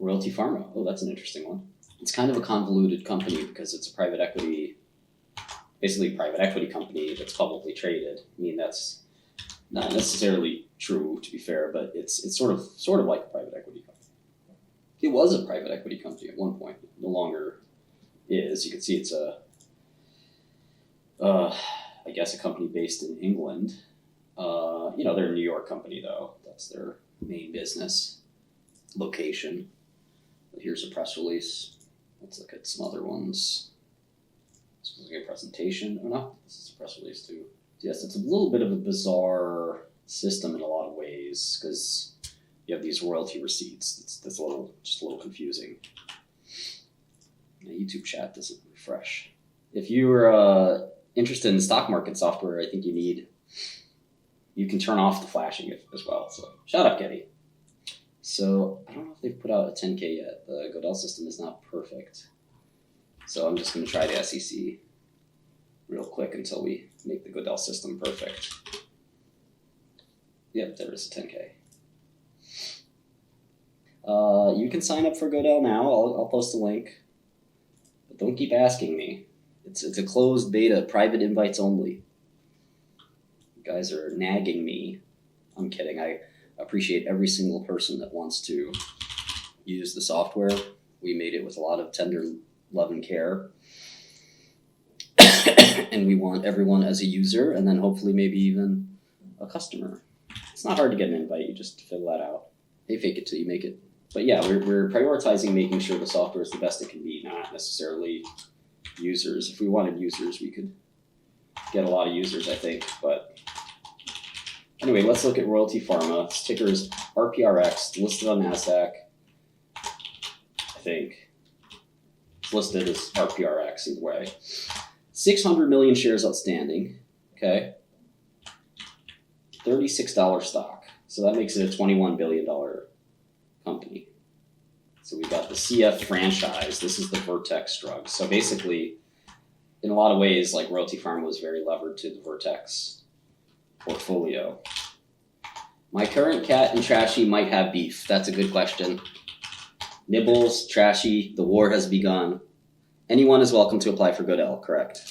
Royalty Pharma. Oh, that's an interesting one. It's kind of a convoluted company because it's a basically private equity company that's publicly traded. I mean, that's not necessarily true, to be fair, but it's sort of like a private equity company. It was a private equity company at one point. No longer is. You can see it's I guess a company based in England. They're a New York company though. That's their main business location. But here's a press release. Let's look at some other ones. This looks like a presentation. Oh no, this is a press release too. Yes, it's a little bit of a bizarre system in a lot of ways because you have these royalty receipts. That's a little confusing. My YouTube chat doesn't refresh. If you're interested in stock market software, I think you can turn off the flashing as well. So shut up, Kitty. So I don't know if they've put out a 10K yet. The Gödel system is not perfect. So I'm just going to try the SEC real quick until we make the Gödel system perfect. Yep, there is a 10K. You can sign up for Gödel now. I'll post a link. But don't keep asking me. It's a closed beta, private invites only. You guys are nagging me. I'm kidding. I appreciate every single person that wants to use the software. We made it with a lot of tender love and care. And we want everyone as a user and then hopefully maybe even a customer. It's not hard to get an invite. You just fill that out. Hey, fake it till you make it. But yeah, we're prioritizing making sure the software is the best it can be, not necessarily users. If we wanted users, we could get a lot of users, I think. But anyway, let's look at Royalty Pharma. Its ticker is RPRX, listed on NASDAQ. I think it's listed as RPRX either way. 600 million shares outstanding. Okay. $36 stock. So that makes it a $21 billion company. So we got the CF franchise. This is the Vertex drug. So basically, in a lot of ways, like Royalty Pharma was very levered to the Vertex portfolio. My current cat and Trashy might have beef. That's a good question. Nibbles, Trashy, the war has begun. Anyone is welcome to apply for Gödel, correct?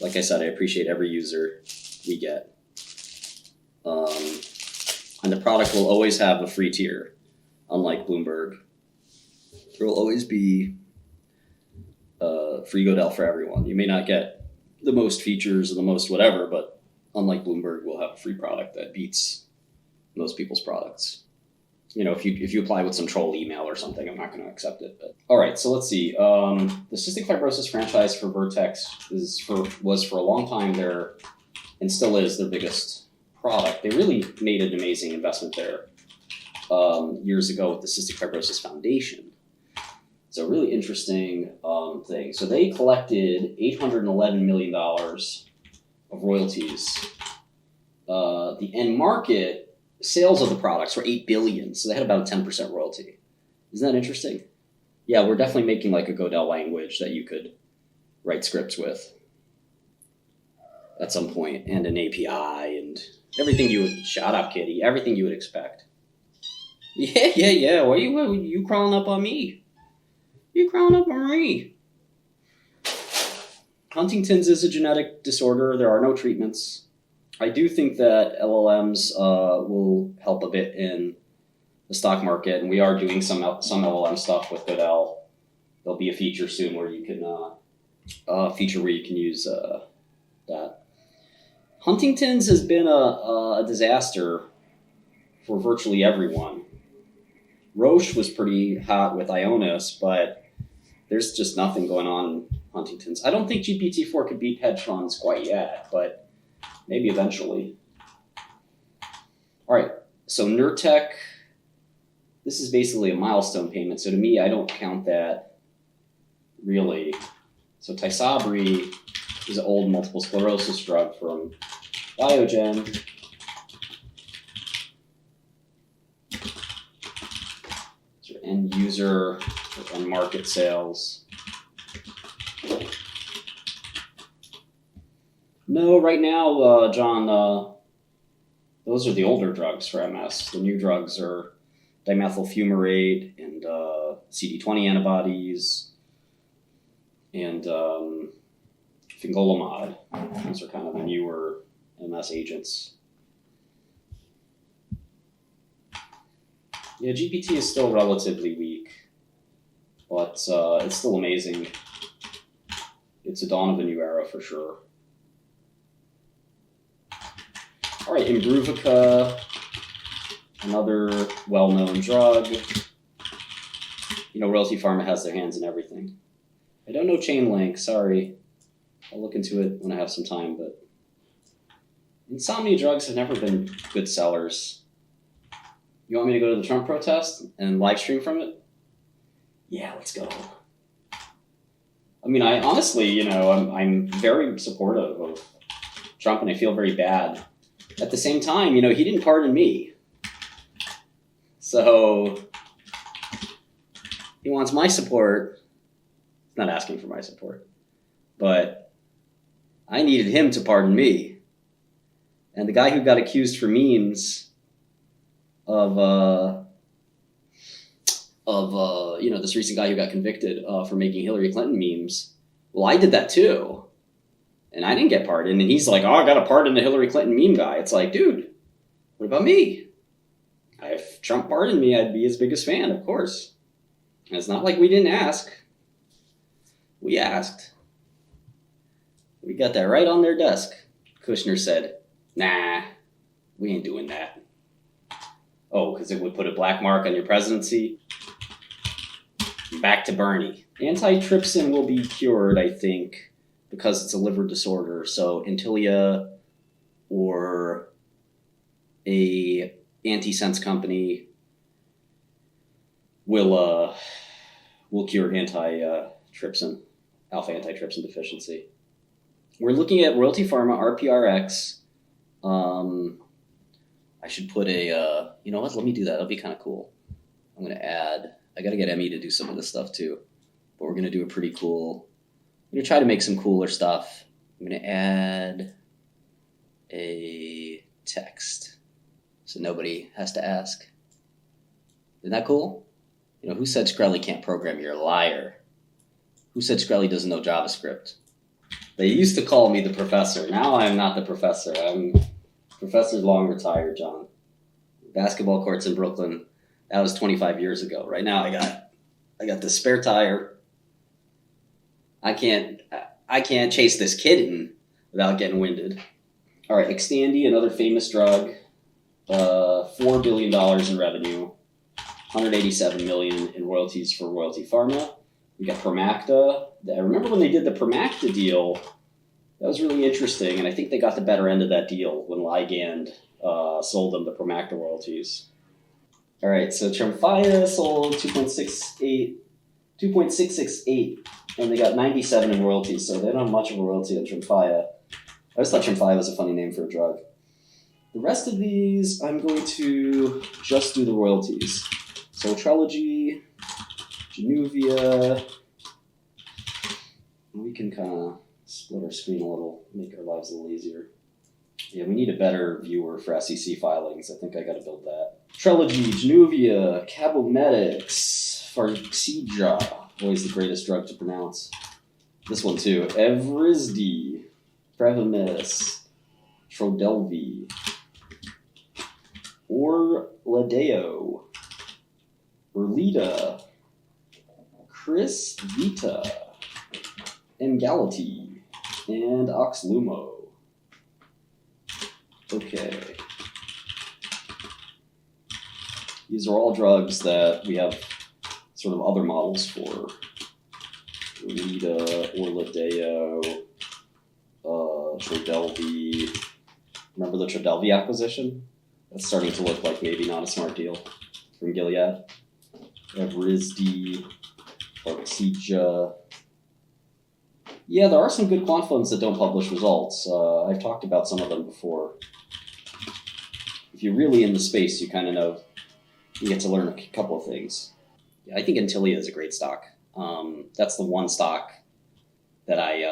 Like I said, I appreciate every user we get. And the product will always have a free tier, unlike Bloomberg. There will always be free Gödel for everyone. You may not get the most features or the most whatever, but unlike Bloomberg, we'll have a free product that beats most people's products. If you apply with some troll email or something, I'm not going to accept it. But all right, so let's see. The cystic fibrosis franchise for Vertex was for a long time and still is their biggest product. They really made an amazing investment there years ago with the Cystic Fibrosis Foundation. It's a really interesting thing. So they collected $811 million of royalties. The end market sales of the products were $8 billion, so they had about a 10% royalty. Isn't that interesting? Yeah, we're definitely making like a Gödel language that you could write scripts with at some point, and an API and everything you would. Shut up, kitty. Everything you would expect. Yeah. Why are you crawling up on me? You crawling up on me? Huntington's is a genetic disorder. There are no treatments. I do think that LLMs will help a bit in the stock market, and we are doing some LLM stuff with Gödel. There'll be a feature soon where you can use that. Huntington's has been a disaster for virtually everyone. Roche was pretty hot with Ionis, but there's just nothing going on in Huntington's. I don't think GPT-4 could beat hedge funds quite yet, but maybe eventually. All right, so Nurtec, this is basically a milestone payment. So to me, I don't count that really. So Tysabri is an old multiple sclerosis drug from Biogen. So end user and market sales. No, right now, John, those are the older drugs for MS. The new drugs are dimethyl fumarate and CD20 antibodies and fingolimod. Those are kind of the newer MS agents. Yeah, GPT is still relatively weak, but it's still amazing. It's a dawn of a new era for sure. All right, 𝗵𝗡𝗡𝗏, another well-known drug. You know, Royalty Pharma has their hands in everything. I don't know Chainlink, sorry. I'll look into it when I have some time, but insomnia drugs have never been good sellers. You want me to go to the Trump protest and live stream from it? Yeah, let's go. I mean, I honestly, you know, I'm very supportive of Trump, and I feel very bad. At the same time, you know, he didn't pardon me. So he wants my support. He's not asking for my support. But I needed him to pardon me. And the guy who got accused for memes of you know, this recent guy who got convicted for making Hillary Clinton memes, well, I did that too. And I didn't get pardoned. And he's like, oh, I got to pardon the Hillary Clinton meme guy. It's like, dude, what about me? If Trump pardoned me, I'd be his biggest fan, of course. And it's not like we didn't ask. We asked. We got that right on their desk. Kushner said, nah, we ain't doing that. Oh, because it would put a black mark on your presidency? Back to Bernie. Antitrypsin will be cured, I think, because it's a liver disorder. So Intellia or a antisense company will cure antitrypsin, alpha antitrypsin deficiency. We're looking at Royalty Pharma RPRX. I should put a, you know what, let me do that. That'll be kind of cool. I'm going to add, I got to get Emmy to do some of this stuff too, but we're going to do a pretty cool, I'm going to try to make some cooler stuff. I'm going to add a text so nobody has to ask. Isn't that cool? You know, who said Shkreli can't program? You're a liar. Who said Shkreli doesn't know JavaScript? They used to call me the professor. Now I'm not the professor. Professor's long retired, John. Basketball courts in Brooklyn. That was 25 years ago. Right now I got the spare tire. I can't chase this kitten without getting winded. All right, Xtandi, another famous drug. $4 billion in revenue, $187 million in royalties for Royalty Pharma. We got Promacta. I remember when they did the Promacta deal, that was really interesting, and I think they got the better end of that deal when Ligand sold them the Promacta royalties. All right, so 𝗕𝗢𝗢𝗏 sold 2.668, and they got 97 in royalties, so they don't have much of a royalty on 𝗕𝗢𝗢𝗏. I just thought 𝗕𝗢𝗢𝗏 was a funny name for a drug. The rest of these, I'm going to just do the royalties. So Trelegy, Januvia. We can kind of split our screen a little, make our lives a little easier. Yeah, we need a better viewer for SEC filings. I think I got to build that. Trelegy, Januvia, Cabometyx, Farxiga. Always the greatest drug to pronounce. This one too. Evrysdi, Prevamiss, Trodelvy, Orladeyo, Erlita, Crysvita, Emgality, and Oxlumo. Okay. These are all drugs that we have sort of other models for. Erlita, Orladeyo, Trodelvy. Remember the Trodelvy acquisition? That's starting to look like maybe not a smart deal from Gilead. Evrysdi, Farxiga. Yeah, there are some good quant funds that don't publish results. I've talked about some of them before. If you're really in the space, you kind of know, you get to learn a couple of things. Yeah, I think Intellia is a great stock. That's the one stock that I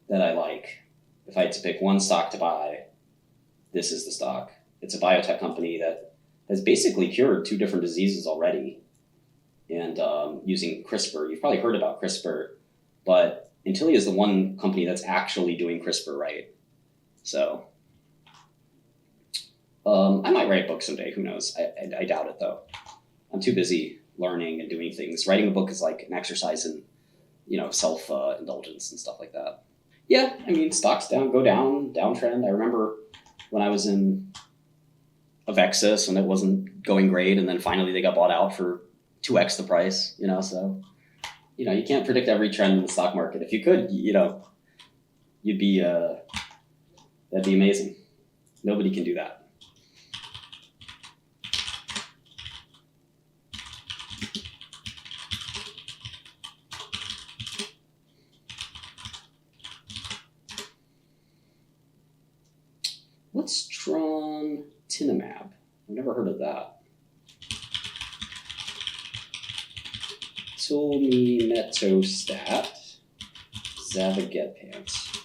like. If I had to pick one stock to buy, this is the stock. It's a biotech company that has basically cured 2 different diseases already. And using CRISPR, you've probably heard about CRISPR, but Intellia is the one company that's actually doing CRISPR right. So I might write a book someday. Who knows? I doubt it though. I'm too busy learning and doing things. Writing a book is like an exercise in, self indulgence and stuff like that. Yeah, I mean, stocks go down, downtrend. I remember when I was in Avexis and it wasn't going great, and then finally they got bought out for 2x the price. So you can't predict every trend in the stock market. If you could, you'd be that'd be amazing. Nobody can do that. What's 𝗠𝗏𝗡𝗏? I've never heard of that. 𝗙𝗏𝗏𝗧𝗏𝗏, 𝗙𝗵𝗏𝗘𝗏.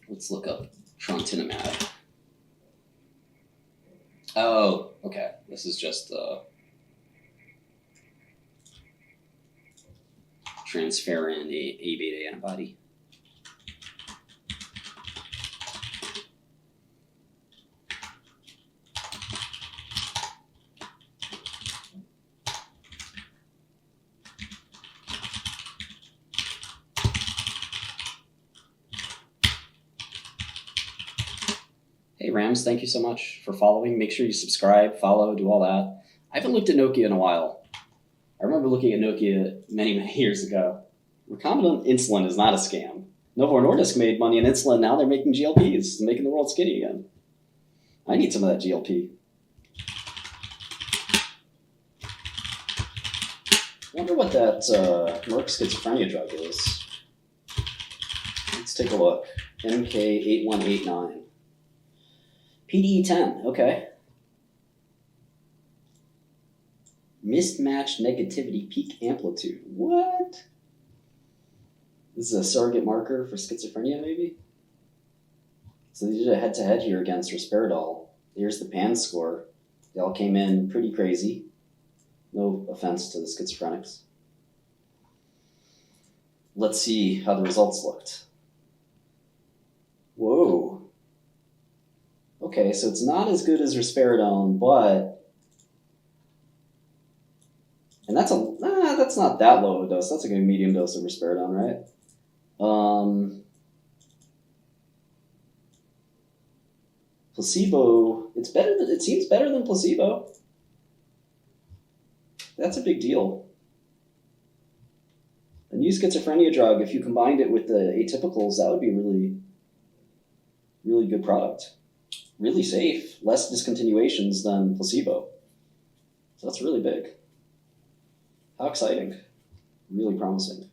Let's look up trontinemab. Oh, okay. This is just the transferrin A beta antibody. Hey Rams, thank you so much for following. Make sure you subscribe, follow, do all that. I haven't looked at Nokia in a while. I remember looking at Nokia many, many years ago. Recombinant insulin is not a scam. Novo Nordisk made money in insulin. Now they're making GLPs, making the world skinny again. I need some of that GLP. I wonder what that Merck schizophrenia drug is. Let's take a look. MK8189. PDE10, okay. Mismatched negativity peak amplitude. What? This is a surrogate marker for schizophrenia, maybe? So they did a head-to-head here against Risperidone. Here's the PANSS score. They all came in pretty crazy. No offense to the schizophrenics. Let's see how the results looked. Whoa. Okay, so it's not as good as Risperidone, but... And that's not that low of a dose. That's like a medium dose of Risperidone, right? Placebo, it seems better than placebo. That's a big deal. A new schizophrenia drug, if you combined it with the atypicals, that would be a really, really good product. Really safe, less discontinuations than placebo. So that's really big. How exciting. Really promising.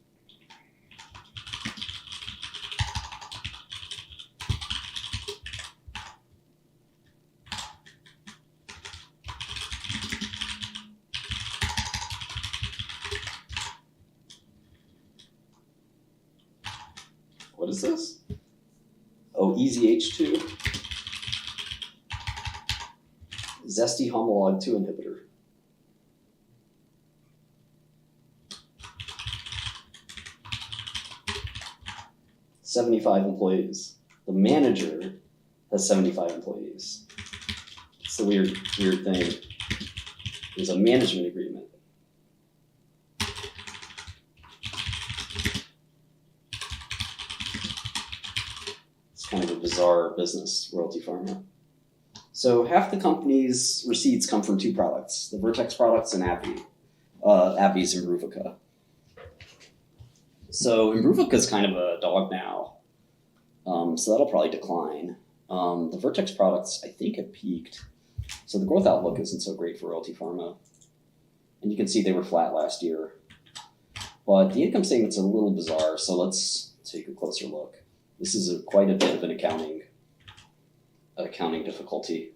What is this? Oh, EZH2. 𝗬𝗏𝗏𝗏𝗏 2 inhibitor. $75 employees. The manager has 75 employees. It's the weird thing. There's a management agreement. It's kind of a bizarre business, Royalty Pharma. So half the company's receipts come from 2 products, the Vertex products and AbbVie. AbbVie's Imbruvica. So Imbruvica's kind of a dog now, so that'll probably decline. The Vertex products, I think, have peaked. So the growth outlook isn't so great for Royalty Pharma. And you can see they were flat last year. But the income statement's a little bizarre, so let's take a closer look. This is quite a bit of an accounting difficulty.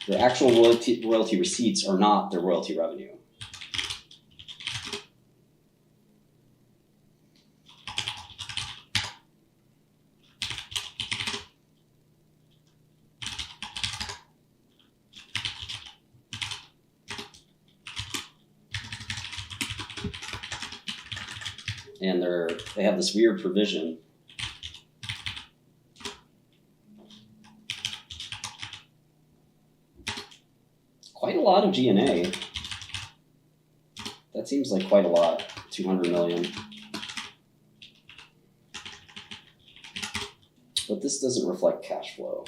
The actual royalty receipts are not the royalty revenue. and they have this weird provision. Quite a lot of G&A. That seems like quite a lot. 200 million. But this doesn't reflect cash flow.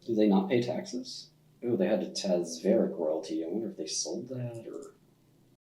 Do they not pay taxes? Oh, they had a 𝗙𝗪𝗟𝗡 royalty. I wonder if they sold that or...